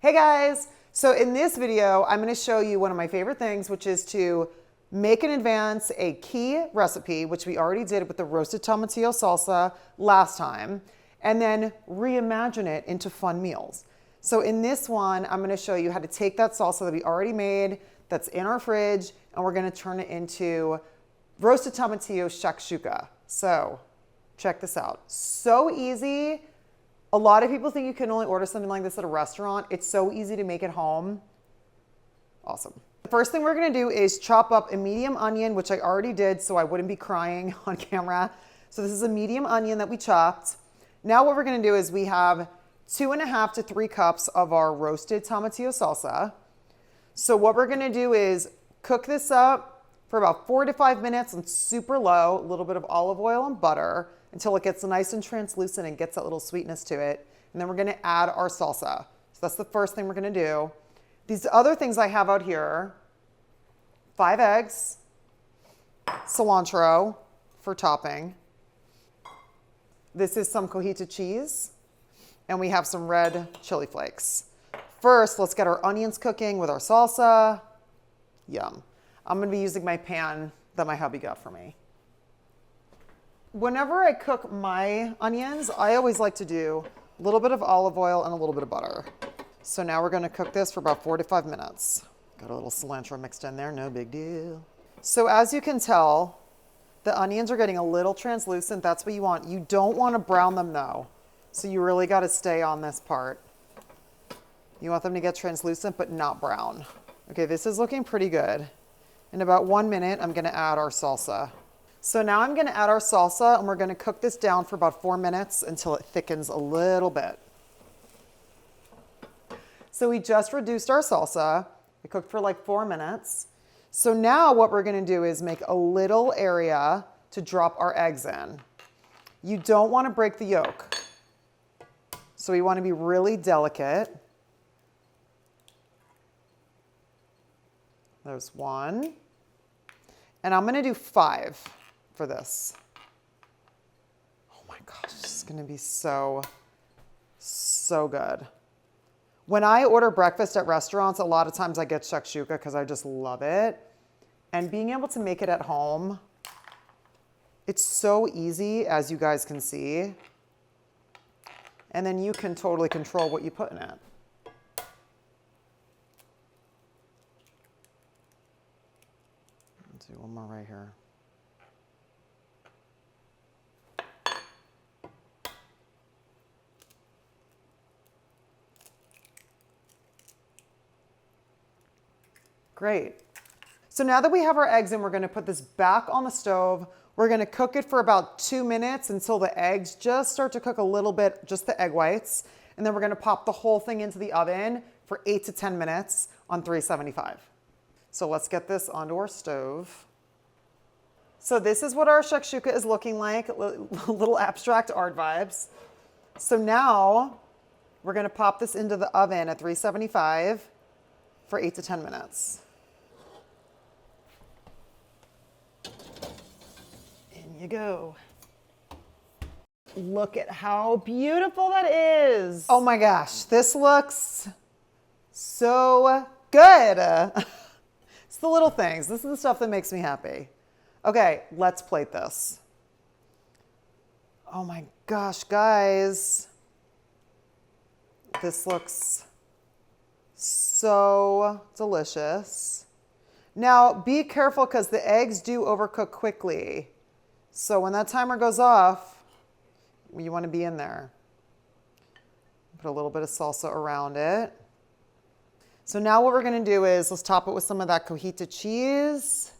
Hey guys! So in this video, I'm going to show you one of my favorite things, which is to make in advance a key recipe, which we already did with the roasted tomatillo salsa last time, and then reimagine it into fun meals. So in this one, I'm going to show you how to take that salsa that we already made, that's in our fridge, and we're going to turn it into roasted tomatillo shakshuka. So check this out. So easy. A lot of people think you can only order something like this at a restaurant. It's so easy to make at home. Awesome. The first thing we're gonna do is chop up a medium onion, which I already did so I wouldn't be crying on camera. So this is a medium onion that we chopped. Now what we're gonna do is we have 2.5 to 3 cups of our roasted tomatillo salsa. So what we're gonna do is cook this up for about 4 to 5 minutes on super low, a little bit of olive oil and butter, until it gets nice and translucent and gets that little sweetness to it. And then we're gonna add our salsa. So that's the first thing we're gonna do. These other things I have out here, 5 eggs, cilantro for topping. This is some cojita cheese, and we have some red chili flakes. First, let's get our onions cooking with our salsa. Yum. I'm gonna be using my pan that my hubby got for me. Whenever I cook my onions, I always like to do a little bit of olive oil and a little bit of butter. So now we're gonna cook this for about 4 to 5 minutes. Got a little cilantro mixed in there, no big deal. So as you can tell, the onions are getting a little translucent. That's what you want. You don't wanna brown them though. So you really gotta stay on this part. You want them to get translucent, but not brown. Okay, this is looking pretty good. In about 1 minute, I'm gonna add our salsa. So now I'm gonna add our salsa and we're gonna cook this down for about 4 minutes until it thickens a little bit. So we just reduced our salsa. It cooked for like 4 minutes. So now what we're gonna do is make a little area to drop our eggs in. You don't wanna break the yolk. So we wanna be really delicate. There's 1. And I'm gonna do 5 for this. Oh my gosh, this is gonna be so good. When I order breakfast at restaurants, a lot of times I get shakshuka because I just love it. And being able to make it at home, it's so easy, as you guys can see. And then you can totally control what you put in it. Let's do one more right here. Great. So now that we have our eggs in, we're gonna put this back on the stove. We're gonna cook it for about 2 minutes until the eggs just start to cook a little bit, just the egg whites. And then we're gonna pop the whole thing into the oven for 8 to 10 minutes on 375. So let's get this onto our stove. So this is what our shakshuka is looking like, little abstract art vibes. So now we're gonna pop this into the oven at 375 for 8 to 10 minutes. In you go. Look at how beautiful that is. Oh my gosh, this looks so good. It's the little things. This is the stuff that makes me happy. Okay, let's plate this. Oh my gosh, guys. This looks so delicious. Now, be careful because the eggs do overcook quickly. So when that timer goes off, you want to be in there. Put a little bit of salsa around it. So now what we're going to do is let's top it with some of that cojita cheese.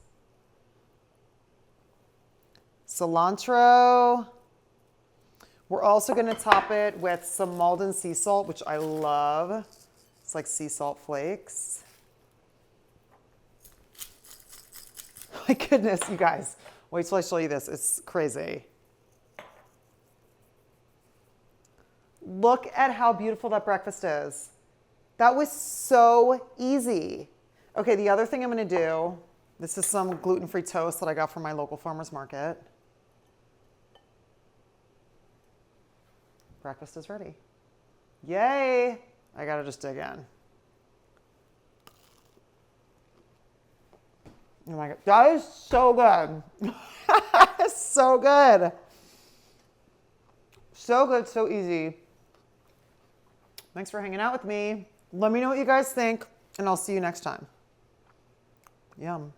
Cilantro. We're also going to top it with some Maldon sea salt, which I love. It's like sea salt flakes. My goodness, you guys. Wait till I show you this. It's crazy. Look at how beautiful that breakfast is. That was so easy. Okay, the other thing I'm gonna do, this is some gluten-free toast that I got from my local farmer's market. Breakfast is ready. Yay! I gotta just dig in. Oh my God, that is so good. So good. So good, so easy. Thanks for hanging out with me. Let me know what you guys think, and I'll see you next time. Yum.